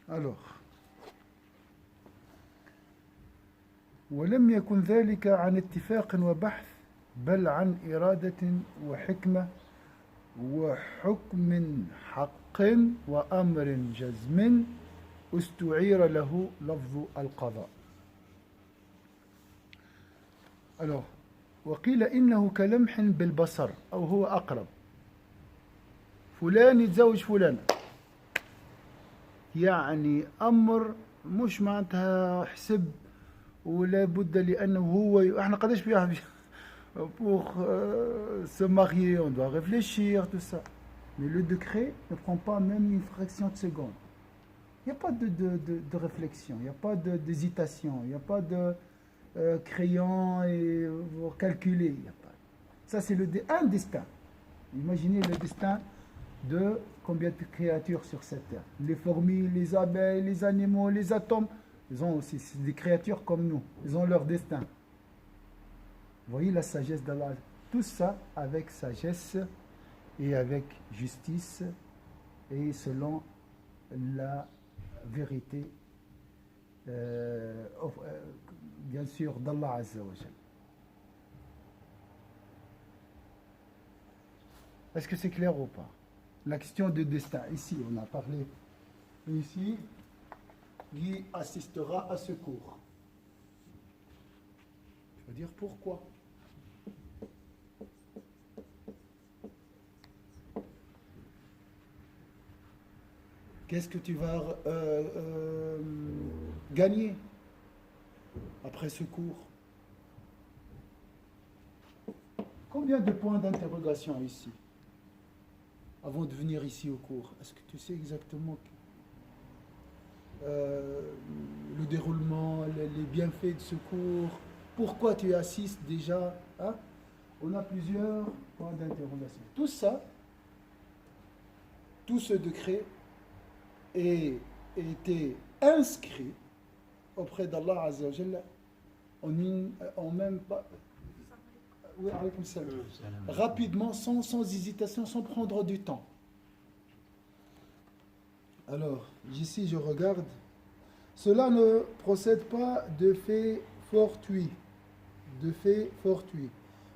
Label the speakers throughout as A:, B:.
A: Alors, ولم يكن ذلك عن اتفاق وبحث بل عن إرادة وحكمة وحكم حق وأمر جزم استعير له لفظ القضاء. Alors, وقيل إنه كلمح بالبصر أو هو أقرب. فلان يتزوج فلان، يعني أمر مش معناتها حسب ولا بد لأنه هو احنا قداش فيها pour se marier on doit réfléchir tout ça, mais le décret ne prend pas même une fraction de seconde. Il n'y a pas de réflexion, il n'y a pas d'hésitation, il n'y a pas de crayon et pour calculer, il n'y a pas. Ça c'est un destin. Imaginez le destin de combien de créatures sur cette terre. Les fourmis, les abeilles, les animaux, les atomes, ils ont aussi, c'est des créatures comme nous, ils ont leur destin. Vous voyez la sagesse d'Allah. Tout ça avec sagesse et avec justice et selon la vérité, bien sûr, d'Allah Azza wa Jal. Est-ce que c'est clair ou pas? La question de destin, ici on a parlé, ici, Guy assistera à ce cours. Je veux dire pourquoi? Qu'est-ce que tu vas gagner après ce cours? Combien de points d'interrogation ici avant de venir ici au cours? Est-ce que tu sais exactement le déroulement, les bienfaits de ce cours? Pourquoi tu assistes déjà, hein? On a plusieurs points d'interrogation. Tout ça, tout ce décret été inscrit auprès d'Allah Azza wa Jalla en même pas. Oui, rapidement, sans hésitation, sans prendre du temps. Alors, ici je regarde. Cela ne procède pas de faits fortuits,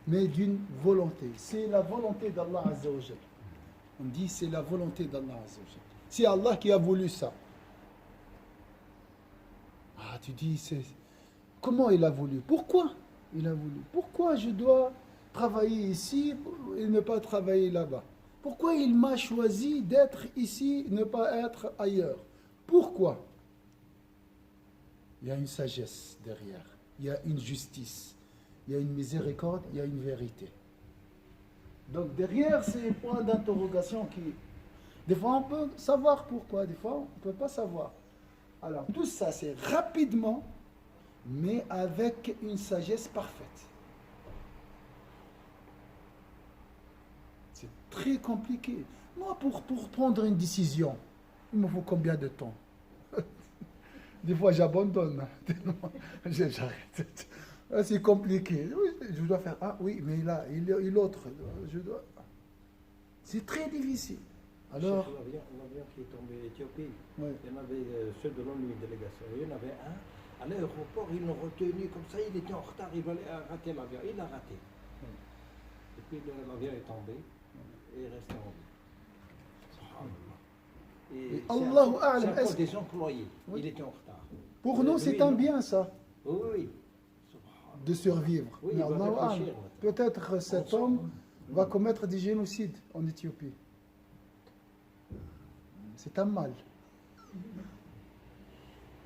A: mais d'une volonté. C'est la volonté d'Allah Azza wa Jalla. On dit c'est la volonté d'Allah Azza wa Jalla. C'est Allah qui a voulu ça. Ah, tu dis, comment il a voulu? Pourquoi il a voulu? Pourquoi je dois travailler ici et ne pas travailler là-bas? Pourquoi il m'a choisi d'être ici et ne pas être ailleurs? Pourquoi? Il y a une sagesse derrière, il y a une justice, il y a une miséricorde, il y a une vérité. Donc derrière ces points d'interrogation qui... Des fois on peut savoir pourquoi, des fois on ne peut pas savoir. Alors tout ça c'est rapidement, mais avec une sagesse parfaite. C'est très compliqué. Moi pour prendre une décision, il me faut combien de temps? Des fois j'abandonne, j'arrête. C'est compliqué. Oui, je dois faire, ah oui, mais là, l'autre, je dois... C'est très difficile. Alors,
B: l'avion qui est tombé en Éthiopie,
A: oui.
B: Il y en avait ceux de l'ONU, une délégation. Il y en avait un, à l'aéroport, ils l'ont retenu comme ça, il était en retard, il allait rater l'avion. Il l'a raté.
A: Oui.
B: Et puis l'avion est tombé et il est resté en vie. Et c'est encore des employés. Oui. Il était en retard.
A: Pour nous, c'est un bien, ça.
B: Oui, oui.
A: De survivre.
B: Oui,
A: mais Allah, peut-être cet homme va commettre des génocides en Éthiopie. C'est un mal.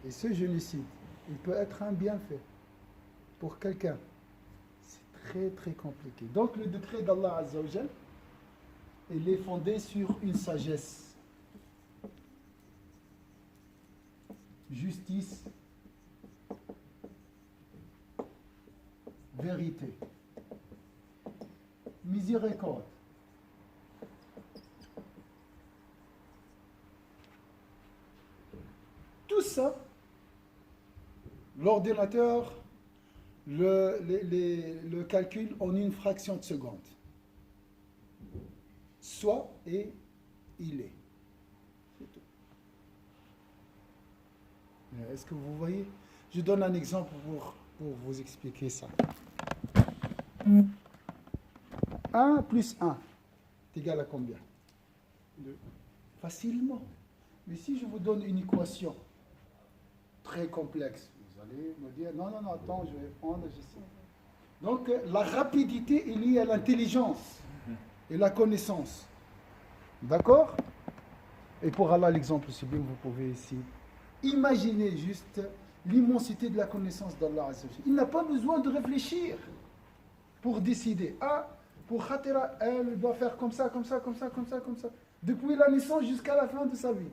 A: Et ce génocide, il peut être un bienfait pour quelqu'un. C'est très très compliqué. Donc le décret d'Allah Azza wa Jal, il est fondé sur une sagesse, justice, vérité, miséricorde. Tout ça, l'ordinateur le calcule en une fraction de seconde. Soit et il est. C'est tout. Est-ce que vous voyez? Je donne un exemple pour vous expliquer ça. 1 plus 1 est égal à combien?
B: 2.
A: Facilement. Mais si je vous donne une équation très complexe, vous allez me dire, non, attends, je vais prendre, j'essaie. Donc, la rapidité est liée à l'intelligence et la connaissance. D'accord? Et pour Allah, l'exemple, c'est bien, vous pouvez ici. Imaginez juste l'immensité de la connaissance d'Allah. Il n'a pas besoin de réfléchir pour décider. Ah, pour Khatira, elle doit faire comme ça. Depuis la naissance jusqu'à la fin de sa vie.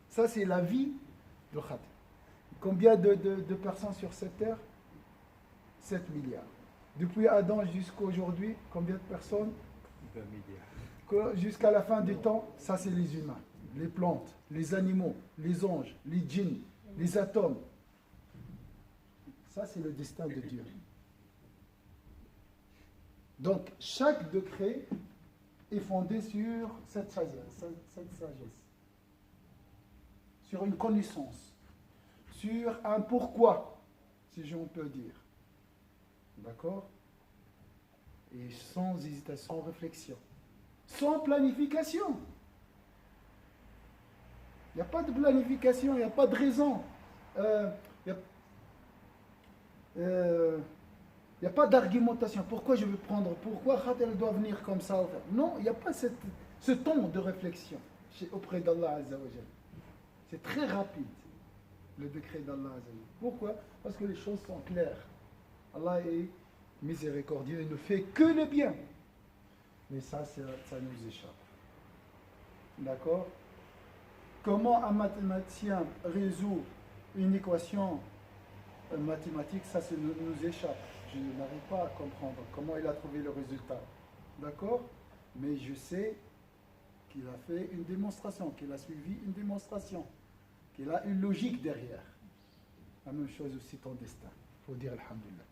A: Ça, c'est la vie de Khatira. Combien de personnes sur cette terre? 7 milliards. Depuis Adam jusqu'à aujourd'hui, combien de personnes?
B: 20 milliards.
A: Jusqu'à la fin du temps, ça c'est les humains, les plantes, les animaux, les anges, les djinns, les atomes. Ça c'est le destin de Dieu. Donc chaque décret est fondé sur cette sagesse, sur une connaissance, sur un pourquoi, si j'en peux dire. D'accord? Et sans hésitation, sans réflexion. Sans planification. Il n'y a pas de planification, il n'y a pas de raison. Il n'y a pas d'argumentation. Pourquoi je veux prendre? Pourquoi Khatir doit venir comme ça? Non, il n'y a pas ce temps de réflexion auprès d'Allah Azza wa Jal. C'est très rapide, le décret d'Allah Azza wa Jal. Pourquoi? Parce que les choses sont claires. Allah est miséricordieux et ne fait que le bien. Mais ça nous échappe. D'accord? Comment un mathématicien résout une équation mathématique, ça nous échappe. Je n'arrive pas à comprendre comment il a trouvé le résultat. D'accord? Mais je sais qu'il a fait une démonstration, qu'il a suivi une démonstration, qu'il a une logique derrière. La même chose aussi ton destin. Il faut dire Alhamdulillah.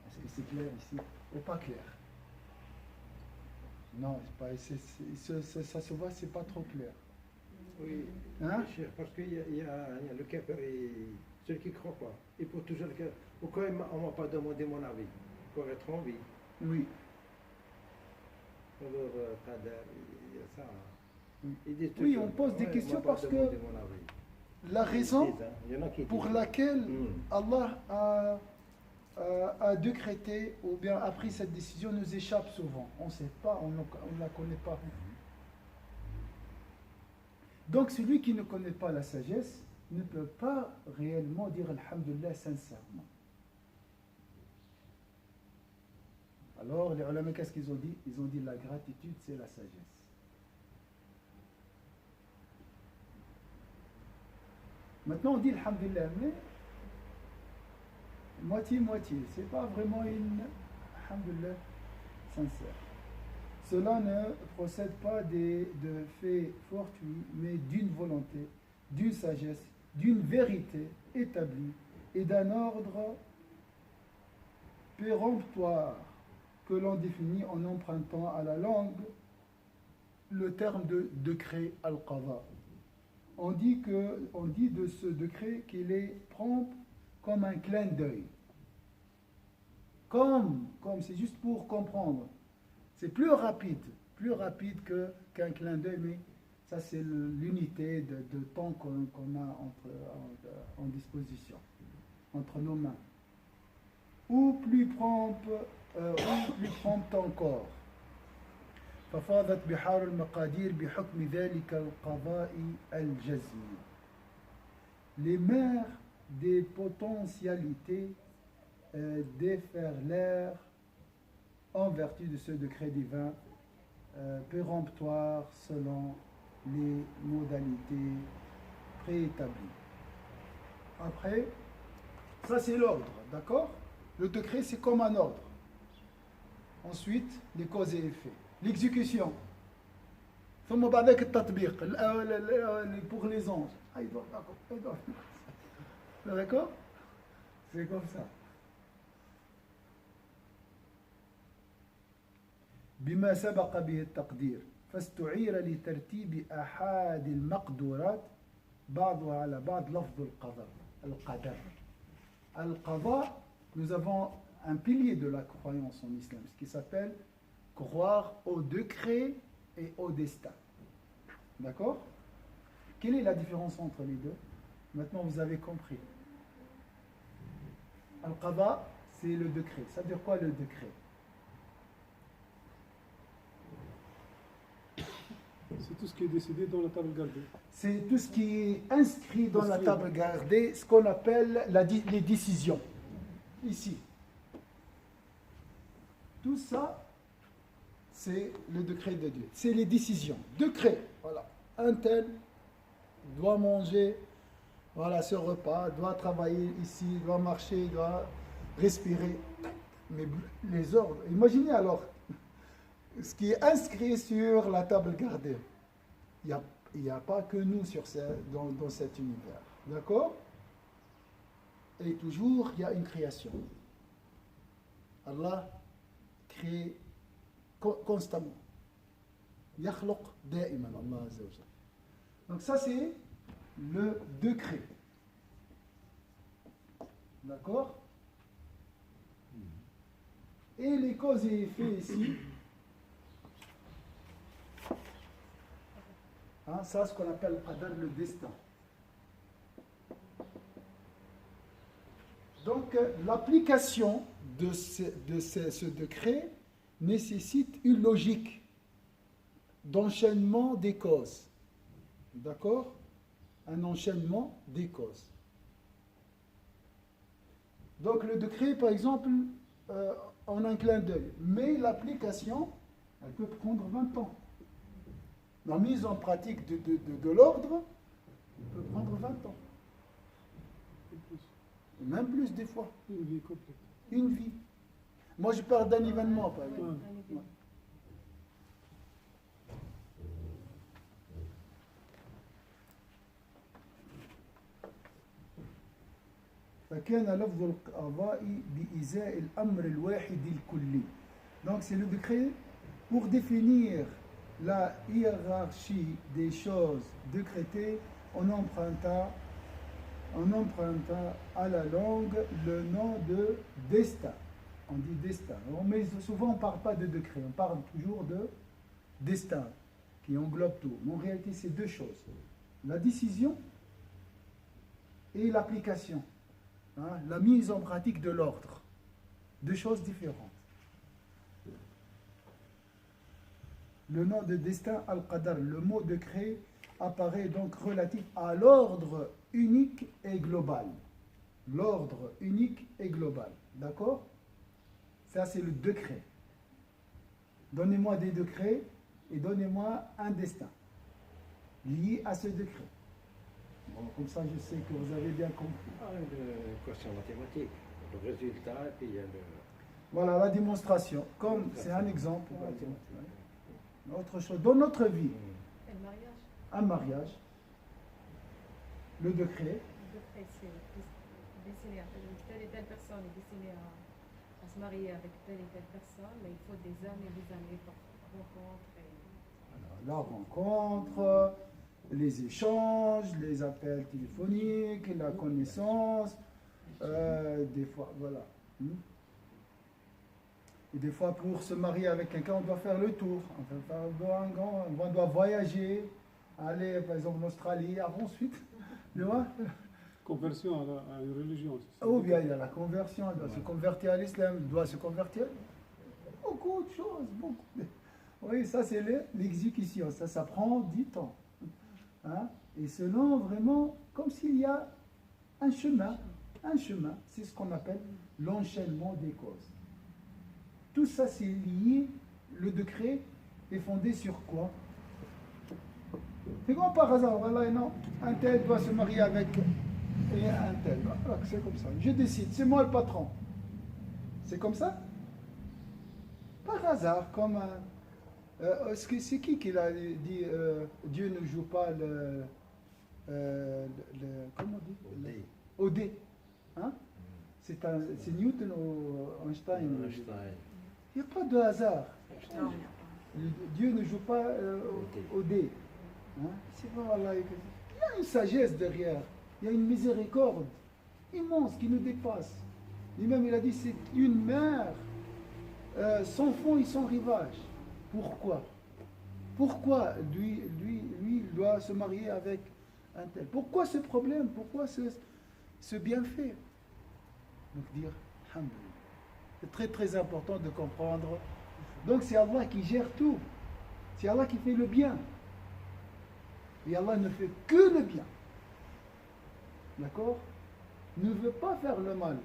A: Est-ce que c'est clair ici ou pas clair? Non, ça se voit, c'est pas trop clair.
B: Oui,
A: Hein?
B: parce qu'il y a le cap et celui qui ne croit pas. Il faut toujours le cap. Pourquoi on ne m'a pas demandé mon avis? Pour être en vie.
A: Oui.
B: Alors, il y a ça.
A: Oui, on pose des questions parce que la raison pour laquelle Allah a décrété ou bien a pris cette décision nous échappe souvent. On ne sait pas, on ne la connaît pas. Donc celui qui ne connaît pas la sagesse ne peut pas réellement dire Alhamdulillah sincèrement. Alors les ulama, qu'est-ce qu'ils ont dit? Ils ont dit la gratitude c'est la sagesse. Maintenant on dit Alhamdulillah, mais moitié, c'est pas vraiment une Alhamdulillah sincère. Cela ne procède pas de faits fortuits, mais d'une volonté, d'une sagesse, d'une vérité établie et d'un ordre péremptoire que l'on définit en empruntant à la langue le terme de décret al-qada. On dit de ce décret qu'il est prompt comme un clin d'œil. Comme c'est juste pour comprendre. C'est plus rapide qu'un clin d'œil, mais ça c'est l'unité de temps qu'on a en disposition, entre nos mains. Ou plus prompt encore. ففاضت بحار المقادير بحكم ذلك القضاء الجزمي. Les mers des potentialités déferlèrent en vertu de ce décret divin péremptoire selon les modalités préétablies. Après, ça c'est l'ordre, d'accord? Le décret c'est comme un ordre. Ensuite, les causes et effets. L'exécution. ثم بعد ذلك التطبيق pour les anges. D'accord? C'est comme ça. بما سبق به التقدير فاستعير لترتيب أحد المقدورات بعضها على بعض لفظ القدر القدر القضاء. Nous avons un pilier de la croyance en islam, ce qui s'appelle croire au décret et au destin. D'accord? Quelle est la différence entre les deux? Maintenant, vous avez compris. Al-Qada, c'est le décret. Ça veut dire quoi le décret?
C: C'est tout ce qui est décidé dans la table gardée.
A: C'est tout ce qui est inscrit dans la table gardée, ce qu'on appelle les décisions. Ici. Tout ça, c'est le décret de Dieu. C'est les décisions. Décret. Voilà. Un tel doit manger, voilà, ce repas, doit travailler ici, doit marcher, doit respirer. Mais les ordres, imaginez alors ce qui est inscrit sur la table gardée. Il n'y a pas que nous dans cet univers. D'accord? Et toujours, il y a une création. Allah crée constamment. يخلق دائما Allah Azza wa Jalla. Donc ça c'est le décret. D'accord? Et les causes et effets ici, hein, ça c'est ce qu'on appelle le destin. Donc l'application de ce décret nécessite une logique d'enchaînement des causes. D'accord? Un enchaînement des causes. Donc le décret, par exemple, en un clin d'œil. Mais l'application, elle peut prendre 20 ans. La mise en pratique de l'ordre peut prendre 20 ans. Même plus des fois.
C: Une vie complète.
A: Une vie. Moi, je parle d'un événement, par exemple. Ouais. فكان لفظ القضاء بإزاء الأمر الواحد الكلي. Donc c'est le décret pour définir la hiérarchie des choses décrétées. On emprunta à la langue le nom de destin. On dit destin. Mais souvent on ne parle pas de décret, on parle toujours de destin qui englobe tout. Mais en réalité c'est deux choses. La décision et l'application. Hein, la mise en pratique de l'ordre. Deux choses différentes. Le nom de destin, Al-Qadar, le mot décret, apparaît donc relatif à l'ordre unique et global. L'ordre unique et global. D'accord? Ça, c'est le décret. Donnez-moi des décrets et donnez-moi un destin lié à ce décret. Bon, comme ça, je sais que vous avez bien compris.
B: Une question mathématique. Le résultat, et puis il y a le...
A: Voilà la démonstration. Comme c'est un exemple. Par exemple. Autre chose. Dans notre vie,
D: Le mariage.
A: un mariage, le décret,
D: Le décret, c'est destiné à telle et telle personne est destinée à se marier avec telle et telle personne, mais il faut des années pour rencontrer.
A: la rencontre, les échanges, les appels téléphoniques, la connaissance, des fois, voilà. Et des fois, pour se marier avec quelqu'un, on doit faire le tour. On doit voyager, aller par exemple en Australie, ensuite, tu vois.
C: Conversion à une religion.
A: Ou bien il y a la conversion, il doit se convertir à l'islam, il doit se convertir. Beaucoup de choses, beaucoup. Oui, ça c'est l'exécution, ça prend du temps. Hein? Et selon vraiment, comme s'il y a un chemin, c'est ce qu'on appelle l'enchaînement des causes. Tout ça c'est lié, le décret est fondé sur quoi? C'est comme par hasard, voilà, non, un tel doit se marier avec et un tel. Voilà, c'est comme ça. Je décide, c'est moi le patron. C'est comme ça? Par hasard, comme un... c'est qui l'a dit Dieu ne joue pas comment on dit? Au dé. Hein? C'est Newton ou Einstein. Il n'y a pas de hasard. Dieu ne joue pas au dé. Hein? C'est pas Allah. Il y a une sagesse derrière. Il y a une miséricorde immense qui nous dépasse. Lui-même, il a dit, c'est une mer sans fond et sans rivage. Pourquoi? Pourquoi lui, il doit se marier avec un tel? Pourquoi ce problème? Pourquoi ce bienfait? Donc dire, alhamdoulilah. C'est très très important de comprendre. Donc c'est Allah qui gère tout. C'est Allah qui fait le bien. Et Allah ne fait que le bien. D'accord? Ne veut pas faire le mal.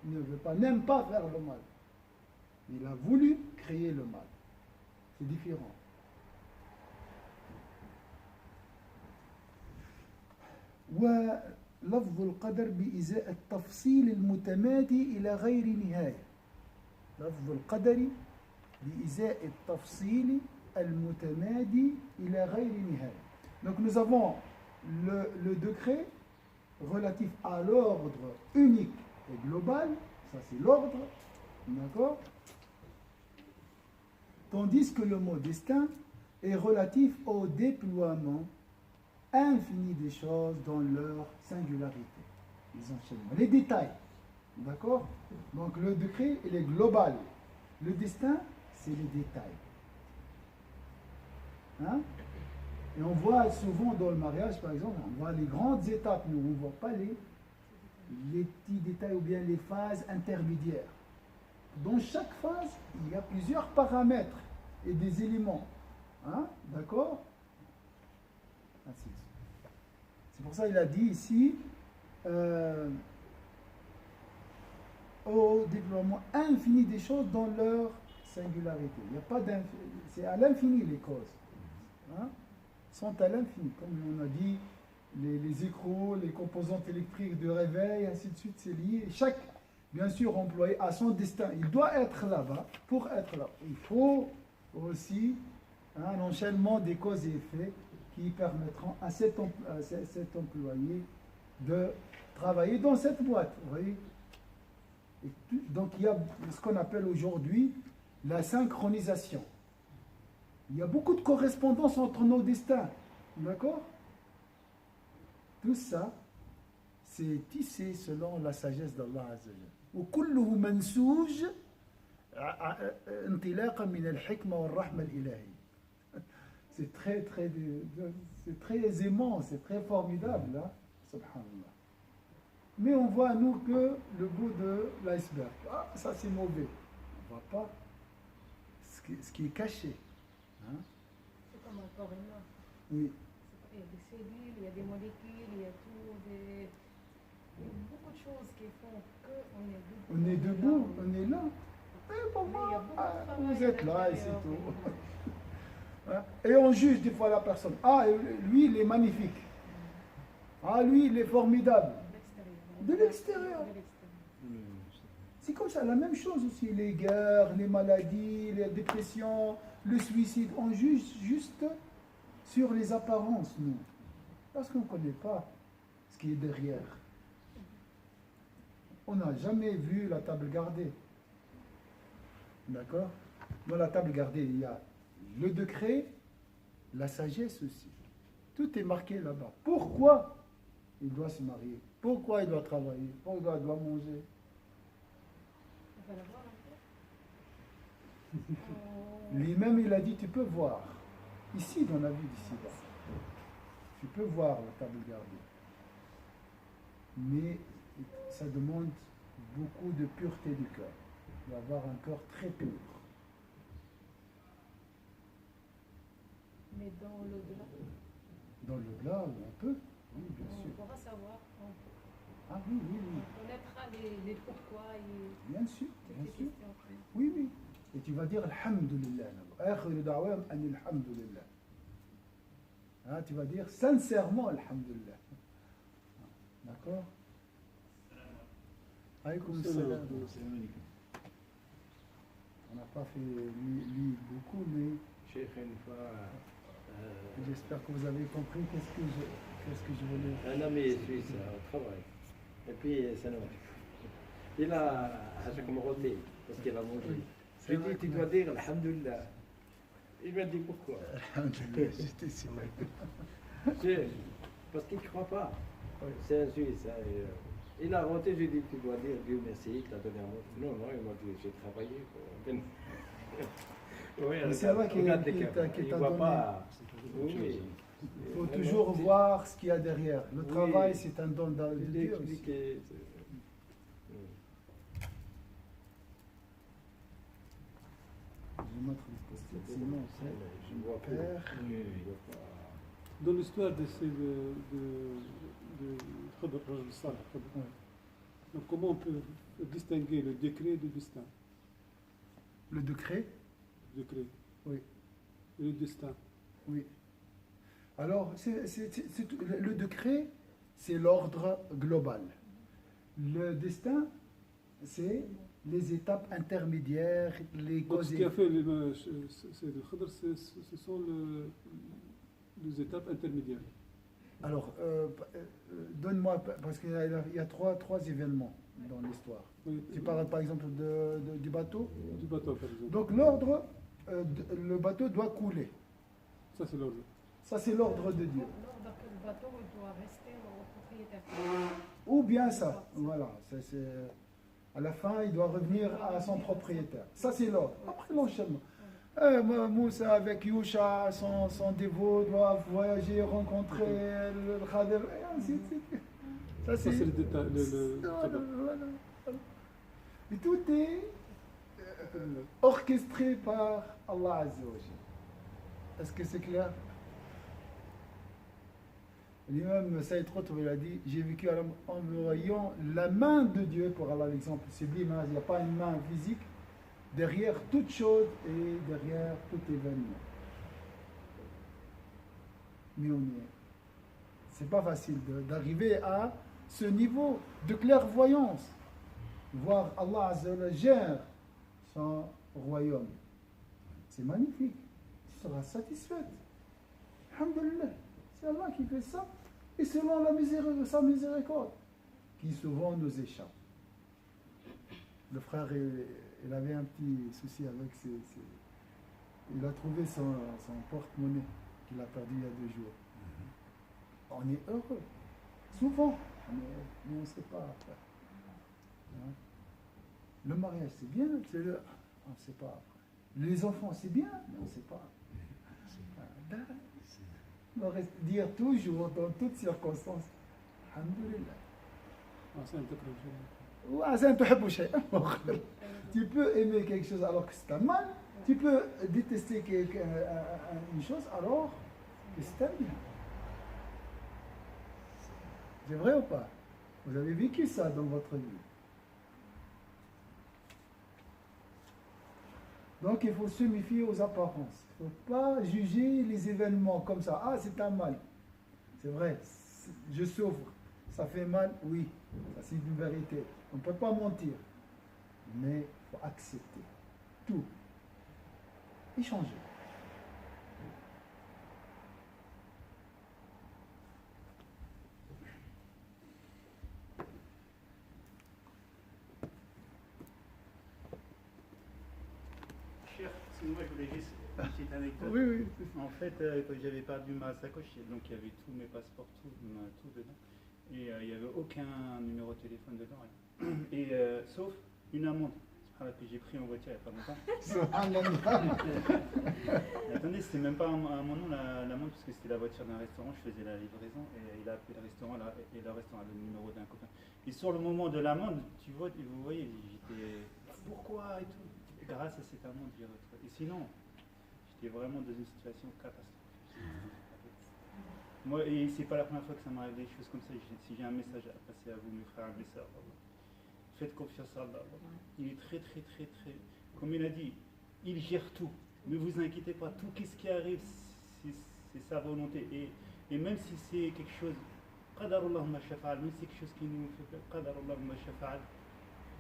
A: Il ne veut pas, n'aime pas faire le mal. Il a voulu créer le mal. C'est différent. ولفظ القدر بإزاء التفصيل المتمادي إلى غير نهاية. لفظ القدر بإزاء التفصيل المتمادي إلى غير نهاية. Donc nous avons le décret relatif à l'ordre unique et global, ça c'est l'ordre, d'accord? Tandis que le mot destin est relatif au déploiement infini des choses dans leur singularité, les enchaînements, les détails, d'accord? Donc le décret, il est global. Le destin, c'est les détails. Hein? Et on voit souvent dans le mariage, par exemple, on voit les grandes étapes, mais on ne voit pas les petits détails ou bien les phases intermédiaires. Dans chaque phase, il y a plusieurs paramètres et des éléments. Hein? D'accord? Ainsi de suite. C'est pour ça qu'il a dit ici au déploiement infini des choses dans leur singularité. Il n'y a pas d'infini, c'est à l'infini les causes. Hein? Sont à l'infini. Comme on a dit, les écrous, les composantes électriques de réveil, ainsi de suite, c'est lié. Chaque, bien sûr, employé a son destin. Il doit être là-bas pour être là. Il faut aussi un enchaînement des causes et effets qui permettront à cet employé de travailler dans cette boîte. Vous voyez? Donc il y a ce qu'on appelle aujourd'hui la synchronisation. Il y a beaucoup de correspondance entre nos destins. D'accord? Tout ça, c'est tissé selon la sagesse d'Allah Azza wa Jalla. وكله منسوج انطلاقا من الحكمة والرحمة الإلهية. C'est très aisément, c'est très formidable, hein? Subhanallah. Mais on voit, nous, que le bout de l'iceberg. Ah, ça c'est mauvais. On ne voit pas ce qui est caché. Hein?
D: C'est comme un corps humain.
A: Oui.
D: Il y a des cellules, il y a des molécules, il y a tout, il y a beaucoup de choses qui font qu'on est debout.
A: On est là. Et pour moi, vous êtes là et c'est tout. Hein? Et on juge des fois la personne. Ah, lui, il est magnifique. Ah, lui, il est formidable. De l'extérieur. C'est comme ça, la même chose aussi. Les guerres, les maladies, les dépressions, le suicide. On juge juste sur les apparences, nous. Parce qu'on ne connaît pas ce qui est derrière. On n'a jamais vu la table gardée. D'accord? Dans la table gardée, il y a le décret, la sagesse aussi. Tout est marqué là-bas. Pourquoi il doit se marier? Pourquoi il doit travailler? Pourquoi il doit manger?
D: On va la voir un peu.
A: Lui-même, il a dit, tu peux voir. Ici, dans la vie d'ici-bas. Tu peux voir la table gardée. Mais ça demande beaucoup de pureté du cœur. Il doit avoir un cœur très pur.
D: Mais dans l'au-delà,
A: Dans l'au-delà, on peut. Oui, bien sûr.
D: on pourra savoir,
A: Ah oui, oui,
D: on
A: oui.
D: connaîtra les pourquoi et
A: Bien sûr,
D: toutes
A: bien
D: les
A: sûr.
D: questions.
A: Oui, oui. Et tu vas dire Alhamdulillah. Akhiru da'wam an alhamdulillah. Hein, tu vas dire sincèrement Alhamdulillah. D'accord? Alaykoum salam. On n'a pas fait lire beaucoup, mais
B: Cheikh, une fois,
A: j'espère que vous avez compris qu'est-ce que je voulais.
B: un ami suisse au travail. Et puis, ça nous. Il a Hachak Moroté, parce qu'il a mangé. Je lui ai dit, tu dois dire Alhamdulillah. Il m'a dit pourquoi.
A: Alhamdulillah, j'étais sûr.
B: Cheikh, Parce qu'il ne croit pas.
A: Oui.
B: C'est un Suisse. Hein, il a monté, je lui ai dit, tu dois dire Dieu merci, il t'a donné un mot. Non, non, il m'a dit, j'ai travaillé. Oui,
A: Mais c'est vrai qu'il
B: regarde
A: qu'il
B: les
A: t'a
B: caméras,
A: qu'il
B: il
A: t'a
B: voit
A: donné.
B: pas.
C: C'est autre
B: Oui.
C: chose.
A: Il faut
B: Vraiment,
A: toujours
B: c'est-
A: voir ce qu'il y a derrière. Le
B: Oui.
A: travail, c'est un don de
B: Il
A: Dieu
B: l'a
A: aussi.
B: expliqué.
A: Je vais mettre le post-it, sinon c'est
B: Je vois pas.
A: père.
B: Je vois pas.
C: Dans l'histoire de Khidr, Rajul Salih, Khidr.
A: Ouais.
C: Donc, comment on peut distinguer le décret du destin?
A: Le décret,
C: Le décret
A: oui.
C: et le destin.
A: Oui. Alors, le décret, c'est l'ordre global. Le destin, c'est les étapes intermédiaires, les
C: Donc,
A: causes.
C: ce qui a fait c'est le Khidr, ce sont les étapes intermédiaires.
A: Alors, donne-moi, parce qu'il y a trois événements dans l'histoire.
C: Oui,
A: Tu parles par exemple du bateau.
C: du bateau, par exemple.
A: Donc, l'ordre, le bateau doit couler.
C: Ça, c'est l'ordre.
A: Ça, c'est l'ordre de Dieu.
D: L'ordre que le bateau doit rester au propriétaire.
A: Ou bien ça, voilà. À la fin, il doit revenir à son propriétaire. Ça, c'est l'ordre. Après l'enchaînement. Moussa avec Yusha, son dévot, doivent voyager, rencontrer le Khadir, et ainsi de suite. Ça,
C: Ça, c'est le détail.
A: Voilà, voilà. Et tout est orchestré par Allah Azza wa Jalla. Est-ce que c'est clair? L'imam Saïd Qutb, il a dit, j'ai vécu en voyant la main de Dieu, pour Allah l'exemple sublime, il n'y a pas une main physique, derrière toute chose et derrière tout événement. Mais on y est. C'est pas facile d'arriver à ce niveau de clairvoyance. Voir Allah Azza wa Jalla gère son royaume. C'est magnifique. Tu seras satisfaite. Alhamdulillah. C'est Allah qui fait ça. Et selon sa miséricorde, qui souvent nous échappe. Le frère, il avait un petit souci avec il a trouvé son porte-monnaie qu'il a perdu il y a 2 jours. On est heureux. Souvent. Mais on ne sait pas après. Hein? Le mariage, c'est bien. On ne sait pas après. Les enfants, c'est bien. Mais on ne sait pas. On va dire toujours, dans toutes circonstances, Alhamdulillah.
C: Ah, c'est un peu comme
A: وعسى أن تحبوا شيئا آخر. Tu peux aimer quelque chose alors que c'est un mal. Tu peux détester une chose alors que c'est un bien. C'est vrai ou pas? Vous avez vécu ça dans votre vie. Donc il faut se méfier aux apparences. Il ne faut pas juger les événements comme ça. Ah, c'est un mal. C'est vrai, je souffre. Ça fait mal, oui. Ça, c'est une vérité. On ne peut pas mentir. Mais il faut accepter tout. Et changer.
E: Moi, je voulais juste une petite anecdote.
A: Oui, oui.
E: En fait, quand j'avais perdu ma sacoche, donc il y avait tous mes passeports, tout dedans. Et il n'y avait aucun numéro de téléphone dedans. Et sauf une amende que j'ai pris en voiture il n'y a pas longtemps. Mais attendez, c'était même pas à mon nom l'amende, parce que c'était la voiture d'un restaurant, je faisais la livraison et il a appelé le restaurant et le restaurant a le numéro d'un copain. Et sur le moment de l'amende, vous voyez, j'étais pourquoi et tout. Grâce à cette amende, j'ai retrouvé. Et sinon, j'étais vraiment dans une situation catastrophique. Moi, et c'est pas la première fois que ça m'arrive des choses comme ça. Si j'ai un message à passer à vous, mes frères et mes sœurs, faites confiance à Allah. Il est très, très, très, très. Comme il a dit, il gère tout. Ne vous inquiétez pas, tout ce qui arrive, c'est sa volonté. Et même si c'est quelque chose, qadarullah ma shafa'al, même si c'est quelque chose qui nous fait peur, qadarullah ma shafa'al,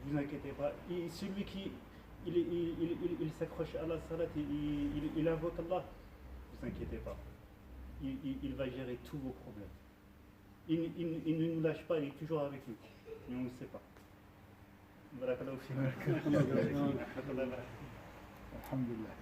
E: vous inquiétez pas. Et celui qui il s'accroche à la salat, il invoque Allah, ne vous inquiétez pas. Il va gérer tous vos problèmes. Il ne nous lâche pas, il est toujours avec nous. Mais on ne le sait pas. Barakallahu fiik.
A: Alhamdulillah.